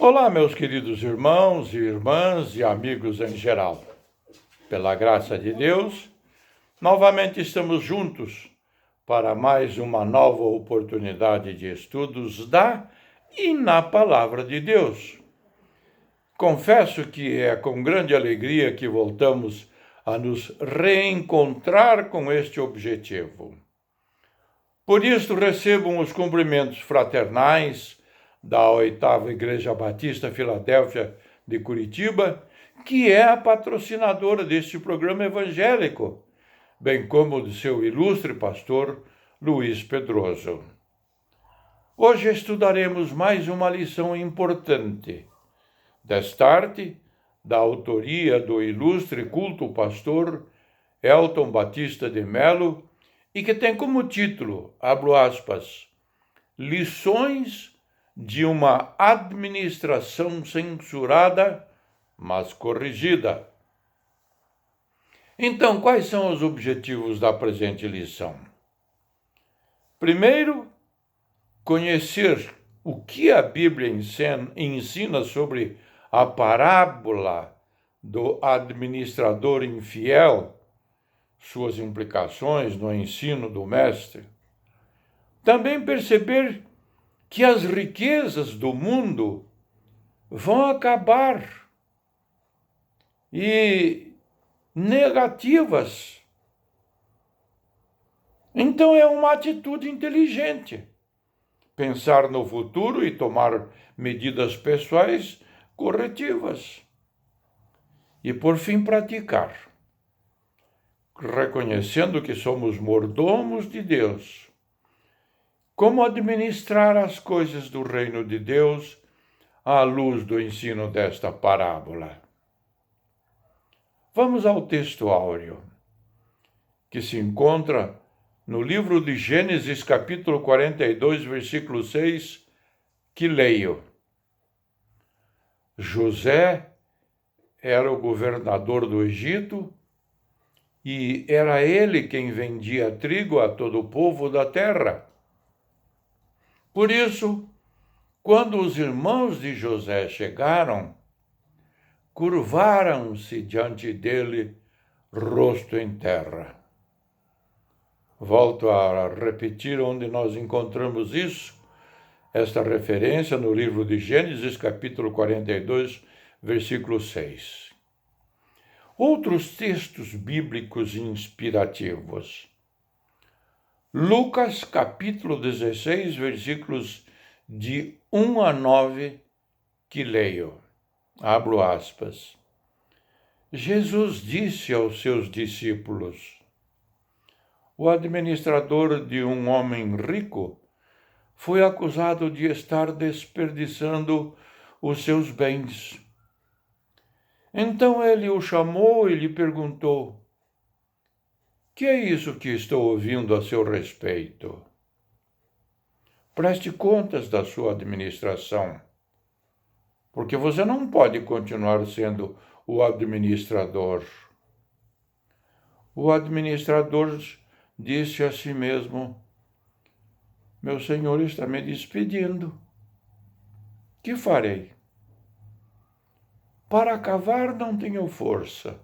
Olá, meus queridos irmãos e irmãs e amigos em geral. Pela graça de Deus, novamente estamos juntos para mais uma nova oportunidade de estudos da e na Palavra de Deus. Confesso que é com grande alegria que voltamos a nos reencontrar com este objetivo. Por isso, recebam os cumprimentos fraternais da 8ª Igreja Batista Filadélfia de Curitiba, que é a patrocinadora deste programa evangélico, bem como de seu ilustre pastor Luiz Pedroso. Hoje estudaremos mais uma lição importante, destarte da autoria do ilustre culto pastor Elton Batista de Melo, e que tem como título, abro aspas, Lições de uma administração censurada, mas corrigida. Então, quais são os objetivos da presente lição? Primeiro, conhecer o que a Bíblia ensina sobre a parábola do administrador infiel, suas implicações no ensino do Mestre. Também perceber que as riquezas do mundo vão acabar e negativas. Então é uma atitude inteligente pensar no futuro e tomar medidas pessoais corretivas. E por fim praticar, reconhecendo que somos mordomos de Deus. Como administrar as coisas do reino de Deus à luz do ensino desta parábola? Vamos ao texto áureo, que se encontra no livro de Gênesis, capítulo 42, versículo 6, que leio. José era o governador do Egito e era ele quem vendia trigo a todo o povo da terra. Por isso, quando os irmãos de José chegaram, curvaram-se diante dele, rosto em terra. Volto a repetir onde nós encontramos isso, esta referência no livro de Gênesis, capítulo 42, versículo 6. Outros textos bíblicos inspirativos. Lucas, capítulo 16, versículos de 1 a 9, que leio. Abro aspas. Jesus disse aos seus discípulos, o administrador de um homem rico foi acusado de estar desperdiçando os seus bens. Então ele o chamou e lhe perguntou, que é isso que estou ouvindo a seu respeito? Preste contas da sua administração, porque você não pode continuar sendo o administrador. O administrador disse a si mesmo, meu senhor está me despedindo. Que farei? Para cavar não tenho força.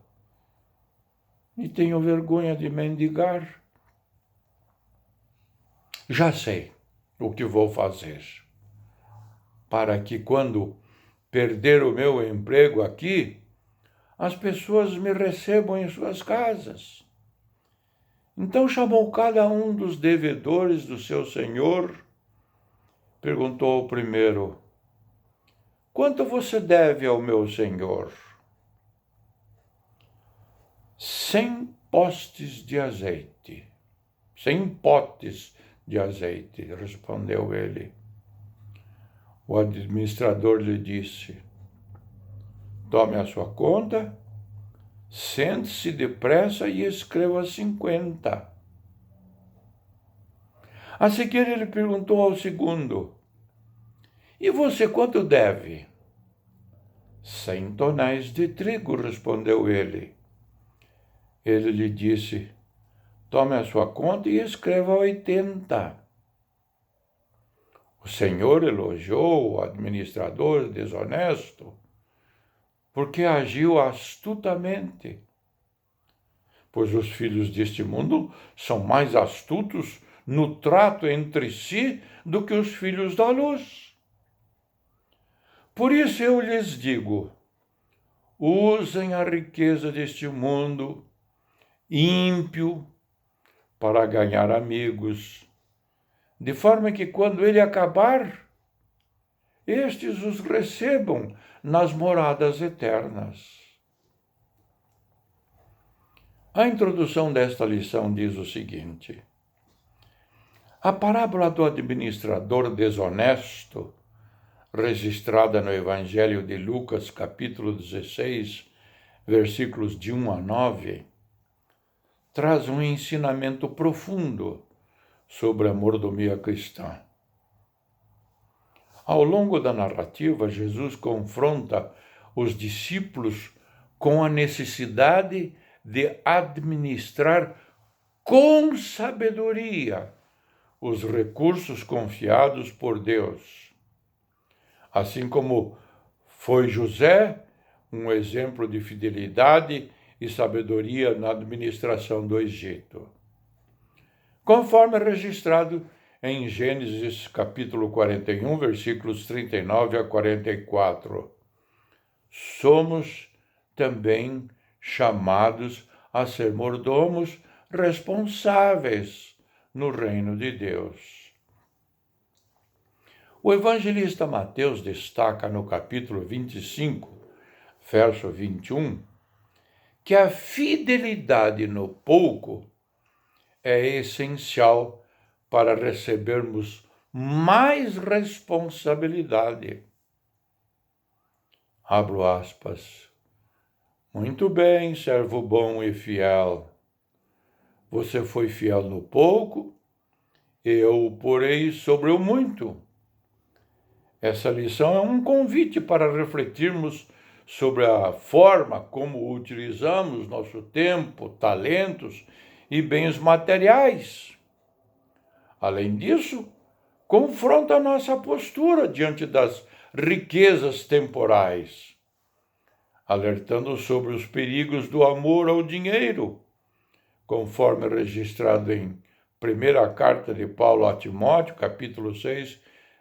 E tenho vergonha de mendigar. Já sei o que vou fazer, para que quando perder o meu emprego aqui, as pessoas me recebam em suas casas. Então chamou cada um dos devedores do seu senhor, perguntou ao primeiro, quanto você deve ao meu senhor? 100 postes de azeite. 100 potes de azeite, respondeu ele. O administrador lhe disse, tome a sua conta, sente-se depressa e escreva 50. A seguir ele perguntou ao segundo, e você quanto deve? 100 tonéis de trigo, respondeu ele. Ele lhe disse, tome a sua conta e escreva 80. O Senhor elogiou o administrador desonesto porque agiu astutamente, pois os filhos deste mundo são mais astutos no trato entre si do que os filhos da luz. Por isso eu lhes digo, usem a riqueza deste mundo ímpio para ganhar amigos, de forma que quando ele acabar, estes os recebam nas moradas eternas. A introdução desta lição diz o seguinte: a parábola do administrador desonesto, registrada no Evangelho de Lucas, capítulo 16, versículos de 1 a 9, traz um ensinamento profundo sobre a mordomia cristã. Ao longo da narrativa, Jesus confronta os discípulos com a necessidade de administrar com sabedoria os recursos confiados por Deus. Assim como foi José um exemplo de fidelidade e sabedoria na administração do Egito. Conforme registrado em Gênesis capítulo 41, versículos 39 a 44. Somos também chamados a ser mordomos responsáveis no reino de Deus. O evangelista Mateus destaca no capítulo 25, verso 21, que a fidelidade no pouco é essencial para recebermos mais responsabilidade. Abro aspas. Muito bem, servo bom e fiel. Você foi fiel no pouco, eu o porei sobre o muito. Essa lição é um convite para refletirmos sobre a forma como utilizamos nosso tempo, talentos e bens materiais. Além disso, confronta a nossa postura diante das riquezas temporais, alertando sobre os perigos do amor ao dinheiro, conforme registrado em primeira carta de Paulo a Timóteo, capítulo 6,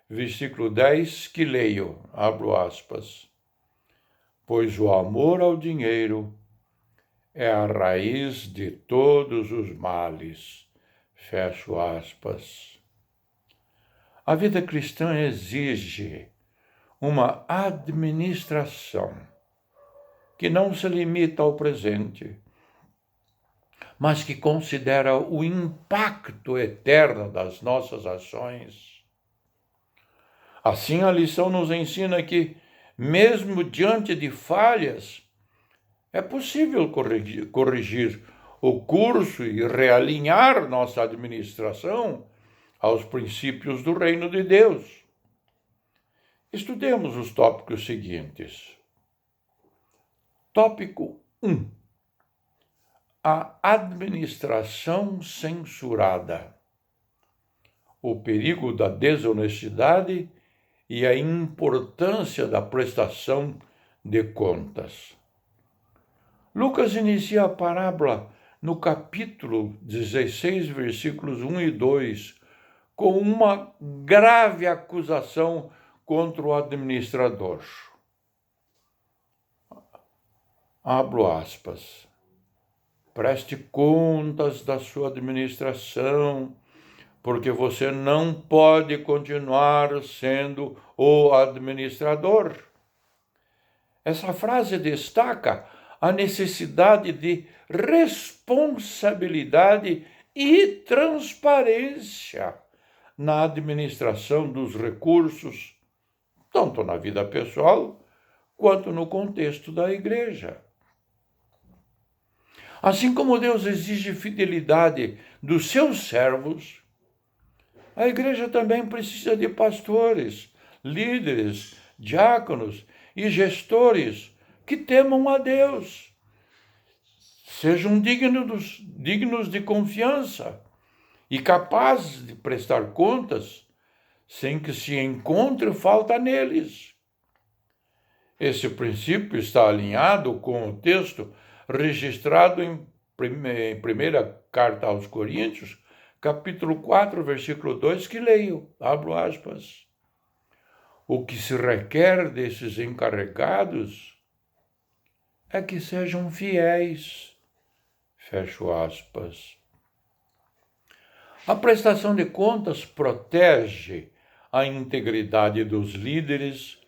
versículo 10, que leio, abro aspas, pois o amor ao dinheiro é a raiz de todos os males. Fecho aspas. A vida cristã exige uma administração que não se limita ao presente, mas que considera o impacto eterno das nossas ações. Assim, a lição nos ensina que, mesmo diante de falhas, é possível corrigir o curso e realinhar nossa administração aos princípios do reino de Deus. Estudemos os tópicos seguintes. Tópico 1. A administração censurada. O perigo da desonestidade e a importância da prestação de contas. Lucas inicia a parábola no capítulo 16, versículos 1 e 2, com uma grave acusação contra o administrador. Abro aspas. Preste contas da sua administração, porque você não pode continuar sendo o administrador. Essa frase destaca a necessidade de responsabilidade e transparência na administração dos recursos, tanto na vida pessoal quanto no contexto da igreja. Assim como Deus exige fidelidade dos seus servos, a igreja também precisa de pastores, líderes, diáconos e gestores que temam a Deus, sejam dignos de confiança e capazes de prestar contas sem que se encontre falta neles. Esse princípio está alinhado com o texto registrado em primeira carta aos Coríntios, capítulo 4, versículo 2, que leio, abro aspas. O que se requer desses encarregados é que sejam fiéis, fecho aspas. A prestação de contas protege a integridade dos líderes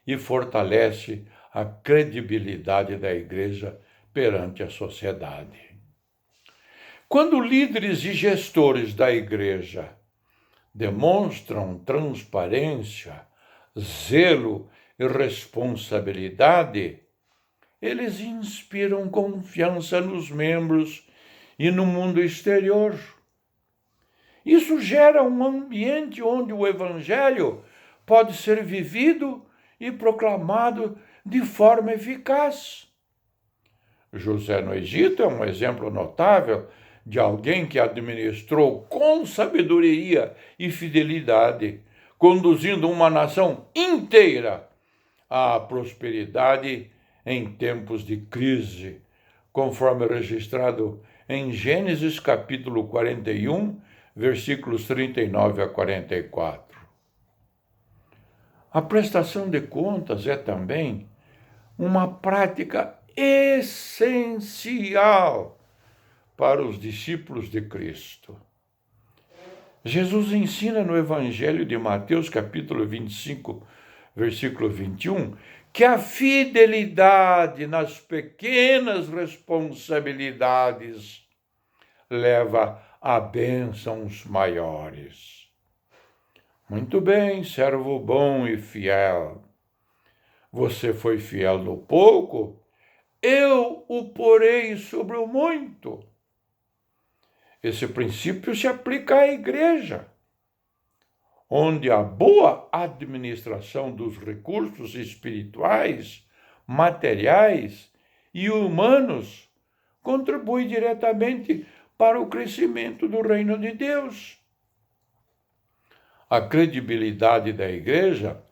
e fortalece a credibilidade da igreja perante a sociedade. Quando líderes e gestores da igreja demonstram transparência, zelo e responsabilidade, eles inspiram confiança nos membros e no mundo exterior. Isso gera um ambiente onde o Evangelho pode ser vivido e proclamado de forma eficaz. José no Egito é um exemplo notável de alguém que administrou com sabedoria e fidelidade, conduzindo uma nação inteira à prosperidade em tempos de crise, conforme registrado em Gênesis capítulo 41, versículos 39 a 44. A prestação de contas é também uma prática essencial para os discípulos de Cristo. Jesus ensina no Evangelho de Mateus, capítulo 25, versículo 21, que a fidelidade nas pequenas responsabilidades leva a bênçãos maiores. Muito bem, servo bom e fiel. Você foi fiel no pouco, eu o porei sobre o muito. Esse princípio se aplica à igreja, onde a boa administração dos recursos espirituais, materiais e humanos contribui diretamente para o crescimento do reino de Deus. A credibilidade da igreja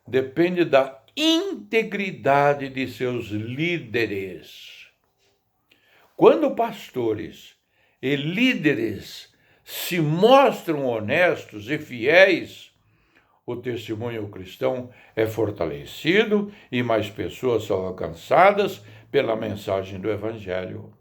depende da integridade de seus líderes. Quando pastores e líderes se mostram honestos e fiéis, o testemunho cristão é fortalecido e mais pessoas são alcançadas pela mensagem do Evangelho.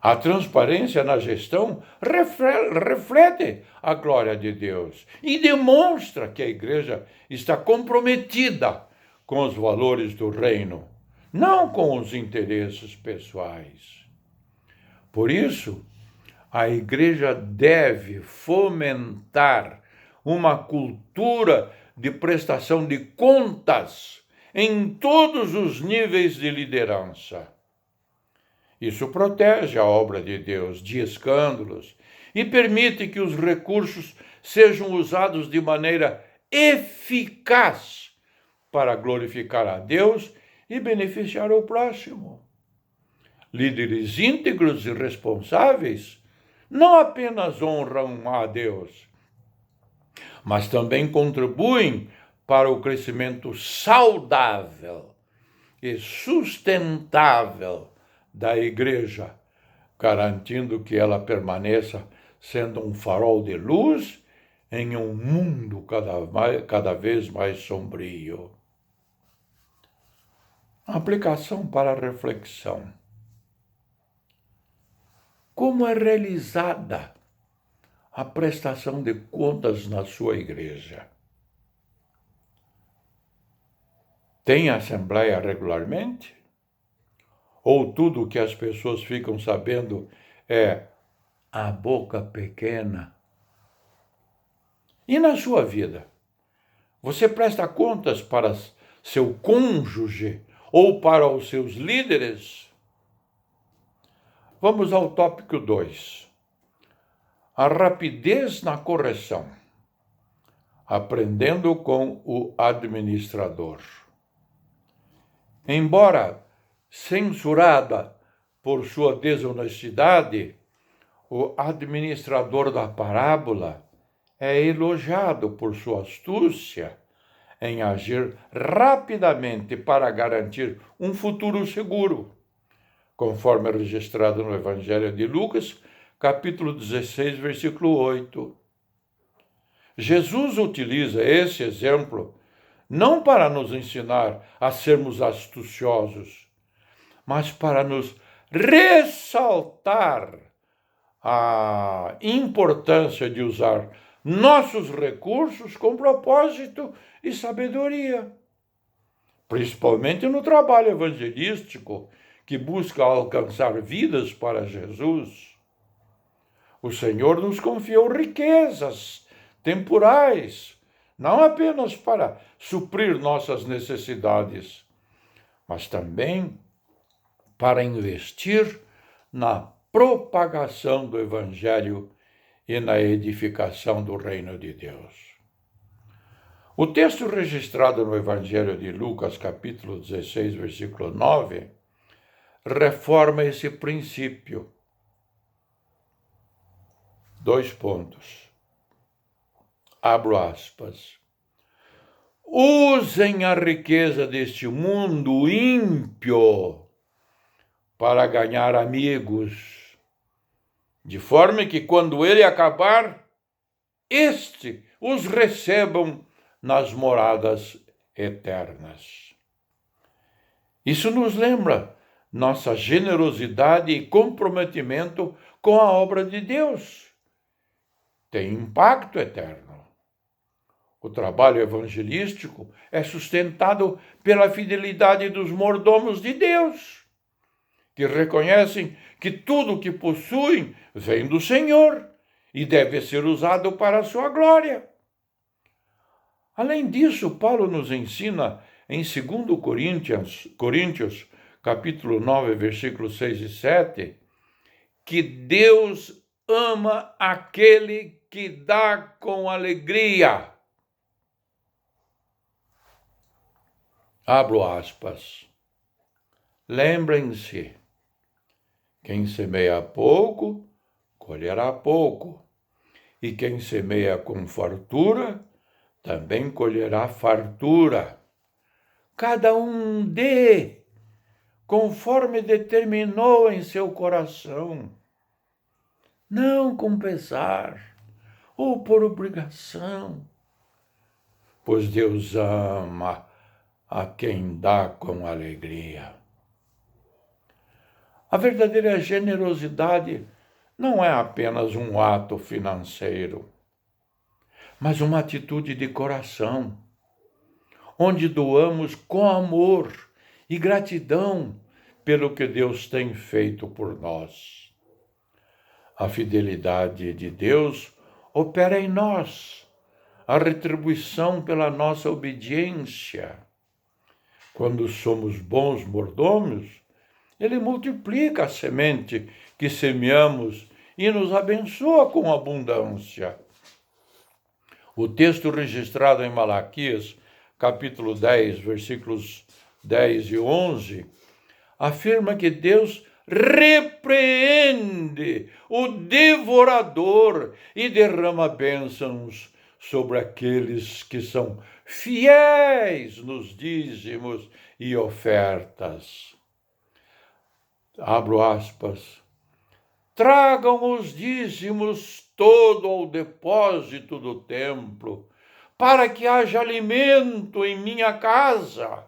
A transparência na gestão reflete a glória de Deus e demonstra que a igreja está comprometida com os valores do reino, não com os interesses pessoais. Por isso, a igreja deve fomentar uma cultura de prestação de contas em todos os níveis de liderança. Isso protege a obra de Deus de escândalos e permite que os recursos sejam usados de maneira eficaz para glorificar a Deus e beneficiar o próximo. Líderes íntegros e responsáveis não apenas honram a Deus, mas também contribuem para o crescimento saudável e sustentável da igreja, garantindo que ela permaneça sendo um farol de luz em um mundo cada vez mais sombrio. Aplicação para a reflexão. Como é realizada a prestação de contas na sua igreja? Tem assembleia regularmente? Ou tudo o que as pessoas ficam sabendo é a boca pequena? E na sua vida? Você presta contas para seu cônjuge ou para os seus líderes? Vamos ao tópico 2. A rapidez na correção. Aprendendo com o administrador. Embora censurada por sua desonestidade, o administrador da parábola é elogiado por sua astúcia em agir rapidamente para garantir um futuro seguro, conforme registrado no Evangelho de Lucas, capítulo 16, versículo 8. Jesus utiliza esse exemplo não para nos ensinar a sermos astuciosos, mas para nos ressaltar a importância de usar nossos recursos com propósito e sabedoria, principalmente no trabalho evangelístico que busca alcançar vidas para Jesus. O Senhor nos confiou riquezas temporais, não apenas para suprir nossas necessidades, mas também para investir na propagação do Evangelho e na edificação do reino de Deus. O texto registrado no Evangelho de Lucas, capítulo 16, versículo 9, reforma esse princípio. 2 pontos. Abro aspas. Usem a riqueza deste mundo ímpio para ganhar amigos, de forma que quando ele acabar, os recebam nas moradas eternas. Isso nos lembra nossa generosidade e comprometimento com a obra de Deus. Tem impacto eterno. O trabalho evangelístico é sustentado pela fidelidade dos mordomos de Deus, que reconhecem que tudo o que possuem vem do Senhor e deve ser usado para a sua glória. Além disso, Paulo nos ensina em 2 Coríntios, capítulo 9, versículos 6 e 7, que Deus ama aquele que dá com alegria. Abro aspas. Lembrem-se, quem semeia pouco, colherá pouco, e quem semeia com fartura, também colherá fartura. Cada um dê, conforme determinou em seu coração, não com pesar ou por obrigação, pois Deus ama a quem dá com alegria. A verdadeira generosidade não é apenas um ato financeiro, mas uma atitude de coração, onde doamos com amor e gratidão pelo que Deus tem feito por nós. A fidelidade de Deus opera em nós, a retribuição pela nossa obediência. Quando somos bons mordomos, Ele multiplica a semente que semeamos e nos abençoa com abundância. O texto registrado em Malaquias, capítulo 10, versículos 10 e 11, afirma que Deus repreende o devorador e derrama bênçãos sobre aqueles que são fiéis nos dízimos e ofertas. Abro aspas. Tragam os dízimos todo ao depósito do templo, para que haja alimento em minha casa.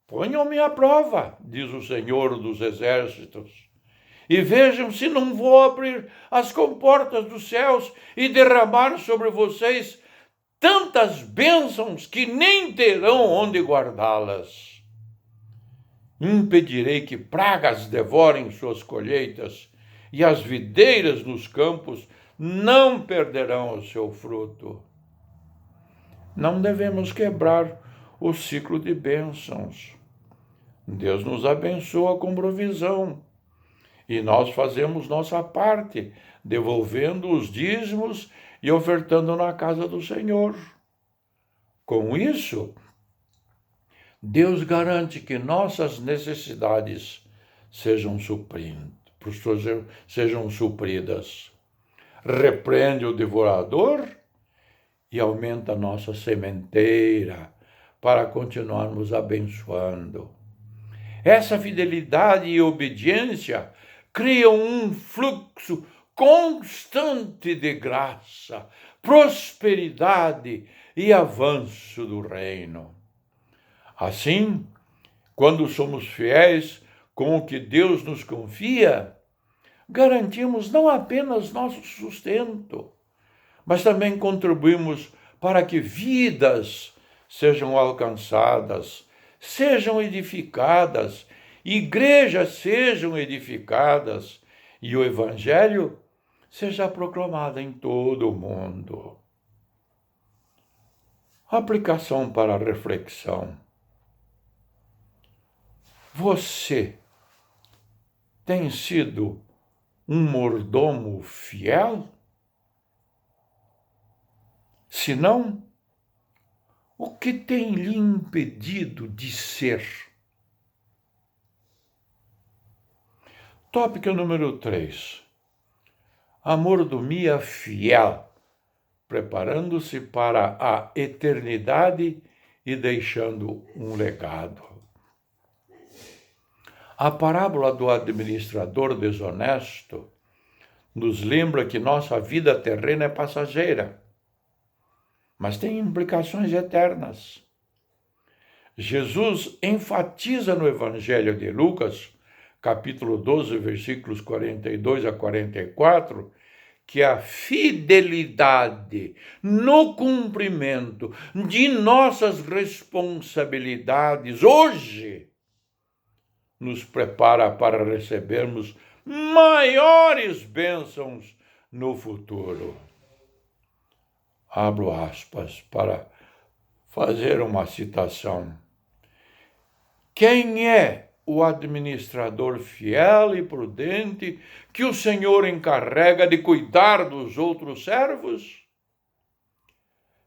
Ponham-me à prova, diz o Senhor dos Exércitos, e vejam se não vou abrir as comportas dos céus e derramar sobre vocês tantas bênçãos que nem terão onde guardá-las. Impedirei que pragas devorem suas colheitas, e as videiras nos campos não perderão o seu fruto. Não devemos quebrar o ciclo de bênçãos. Deus nos abençoa com provisão, e nós fazemos nossa parte, devolvendo os dízimos e ofertando na casa do Senhor. Com isso, Deus garante que nossas necessidades sejam supridas. Repreende o devorador e aumenta a nossa sementeira para continuarmos abençoando. Essa fidelidade e obediência criam um fluxo constante de graça, prosperidade e avanço do reino. Assim, quando somos fiéis com o que Deus nos confia, garantimos não apenas nosso sustento, mas também contribuímos para que vidas sejam alcançadas, sejam edificadas, igrejas sejam edificadas e o Evangelho seja proclamado em todo o mundo. Aplicação para a reflexão. Você tem sido um mordomo fiel? Se não, o que tem lhe impedido de ser? Tópico número 3. A mordomia fiel, preparando-se para a eternidade e deixando um legado. A parábola do administrador desonesto nos lembra que nossa vida terrena é passageira, mas tem implicações eternas. Jesus enfatiza no Evangelho de Lucas, capítulo 12, versículos 42 a 44, que a fidelidade no cumprimento de nossas responsabilidades hoje nos prepara para recebermos maiores bênçãos no futuro. Abro aspas para fazer uma citação. Quem é o administrador fiel e prudente que o Senhor encarrega de cuidar dos outros servos?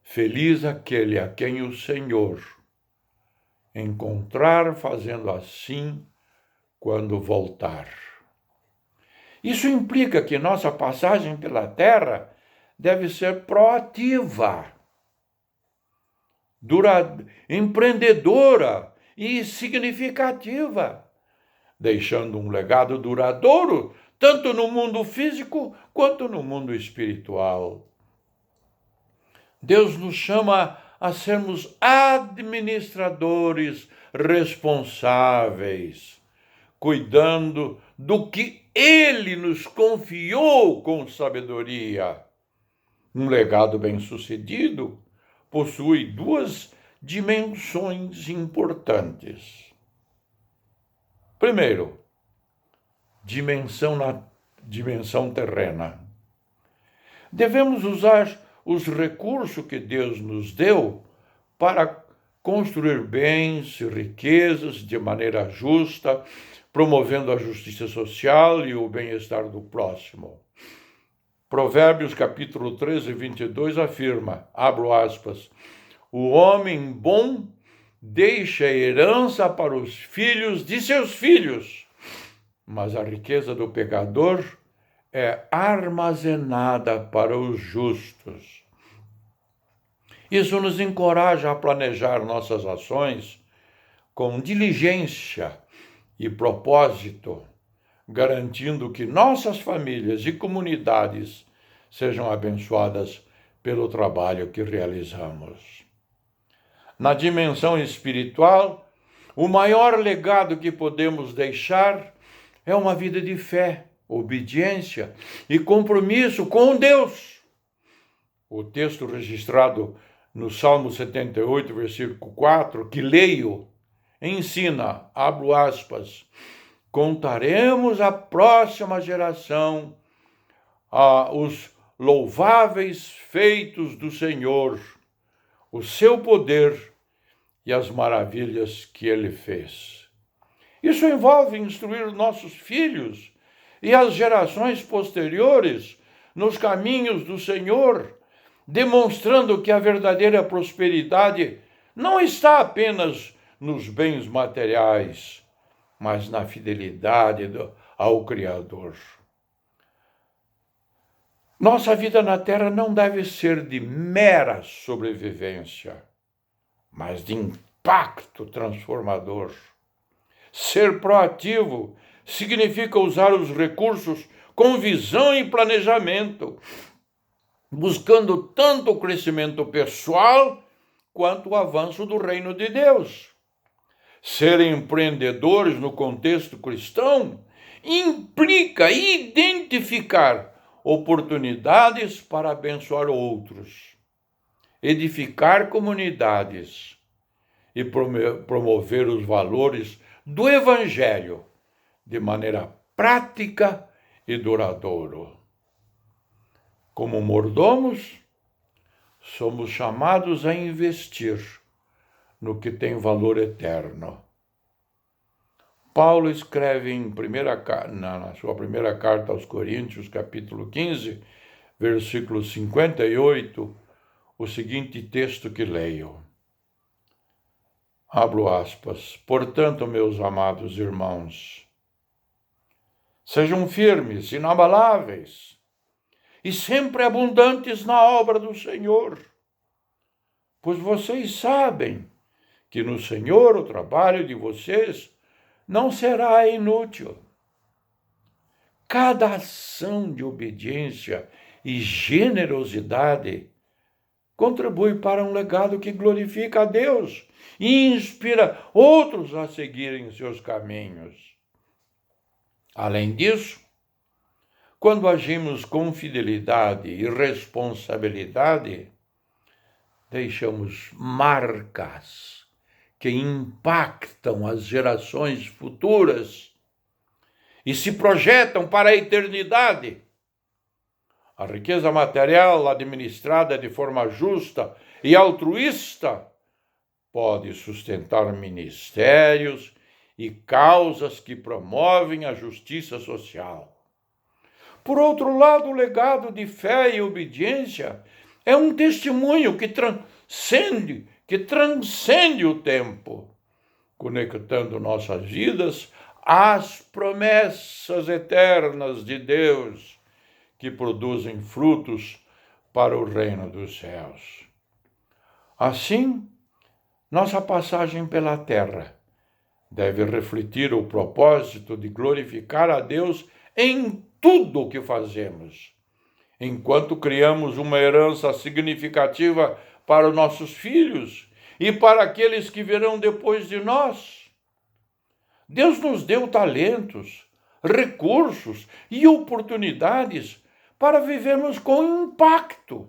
Feliz aquele a quem o Senhor encontrar fazendo assim quando voltar. Isso implica que nossa passagem pela terra deve ser proativa, empreendedora e significativa, deixando um legado duradouro, tanto no mundo físico quanto no mundo espiritual. Deus nos chama a sermos administradores responsáveis, cuidando do que Ele nos confiou com sabedoria. Um legado bem-sucedido possui duas dimensões importantes. Primeiro, dimensão terrena. Devemos usar os recursos que Deus nos deu para construir bens e riquezas de maneira justa, promovendo a justiça social e o bem-estar do próximo. Provérbios capítulo 13, 22 afirma, abro aspas, o homem bom deixa herança para os filhos de seus filhos, mas a riqueza do pecador é armazenada para os justos. Isso nos encoraja a planejar nossas ações com diligência e propósito, garantindo que nossas famílias e comunidades sejam abençoadas pelo trabalho que realizamos. Na dimensão espiritual, o maior legado que podemos deixar é uma vida de fé, obediência e compromisso com Deus. O texto registrado no Salmo 78, versículo 4, que leio, ensina, abro aspas, contaremos à próxima geração os louváveis feitos do Senhor, o seu poder e as maravilhas que ele fez. Isso envolve instruir nossos filhos e as gerações posteriores nos caminhos do Senhor, demonstrando que a verdadeira prosperidade não está apenas nos bens materiais, mas na fidelidade ao Criador. Nossa vida na Terra não deve ser de mera sobrevivência, mas de impacto transformador. Ser proativo significa usar os recursos com visão e planejamento, buscando tanto o crescimento pessoal quanto o avanço do reino de Deus. Ser empreendedores no contexto cristão implica identificar oportunidades para abençoar outros, edificar comunidades e promover os valores do Evangelho de maneira prática e duradoura. Como mordomos, somos chamados a investir no que tem valor eterno. Paulo escreve na sua primeira carta aos Coríntios, capítulo 15, versículo 58, o seguinte texto que leio. Abro aspas. Portanto, meus amados irmãos, sejam firmes, inabaláveis e sempre abundantes na obra do Senhor, pois vocês sabem que no Senhor o trabalho de vocês não será inútil. Cada ação de obediência e generosidade contribui para um legado que glorifica a Deus e inspira outros a seguirem seus caminhos. Além disso, quando agimos com fidelidade e responsabilidade, deixamos marcas que impactam as gerações futuras e se projetam para a eternidade. A riqueza material administrada de forma justa e altruísta pode sustentar ministérios e causas que promovem a justiça social. Por outro lado, o legado de fé e obediência é um testemunho que transcende o tempo, conectando nossas vidas às promessas eternas de Deus, que produzem frutos para o reino dos céus. Assim, nossa passagem pela terra deve refletir o propósito de glorificar a Deus em tudo o que fazemos, enquanto criamos uma herança significativa para os nossos filhos e para aqueles que virão depois de nós. Deus nos deu talentos, recursos e oportunidades para vivermos com impacto,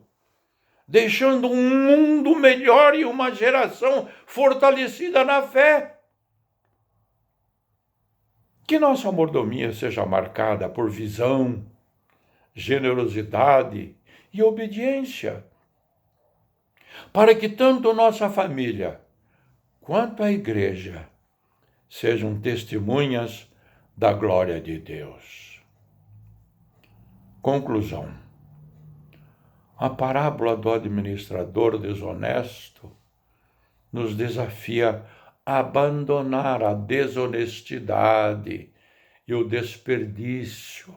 deixando um mundo melhor e uma geração fortalecida na fé. Que nossa mordomia seja marcada por visão, generosidade e obediência, para que tanto nossa família quanto a igreja sejam testemunhas da glória de Deus. Conclusão. A parábola do administrador desonesto nos desafia a abandonar a desonestidade e o desperdício,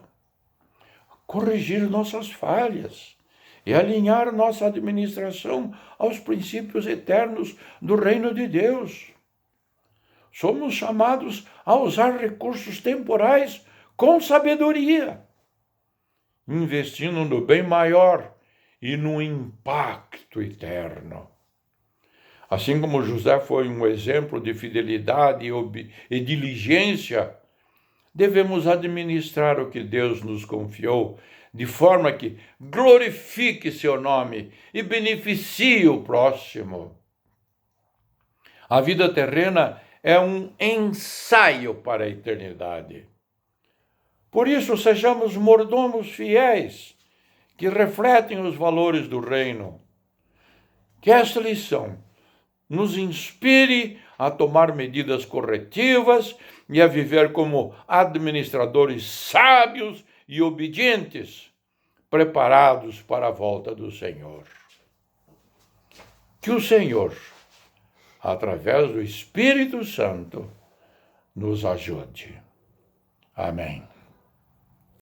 corrigir nossas falhas e alinhar nossa administração aos princípios eternos do reino de Deus. Somos chamados a usar recursos temporais com sabedoria, investindo no bem maior e no impacto eterno. Assim como José foi um exemplo de fidelidade e diligência, devemos administrar o que Deus nos confiou de forma que glorifique seu nome e beneficie o próximo. A vida terrena é um ensaio para a eternidade. Por isso, sejamos mordomos fiéis, que refletem os valores do reino. Que esta lição nos inspire a tomar medidas corretivas e a viver como administradores sábios e obedientes, preparados para a volta do Senhor. Que o Senhor, através do Espírito Santo, nos ajude. Amém.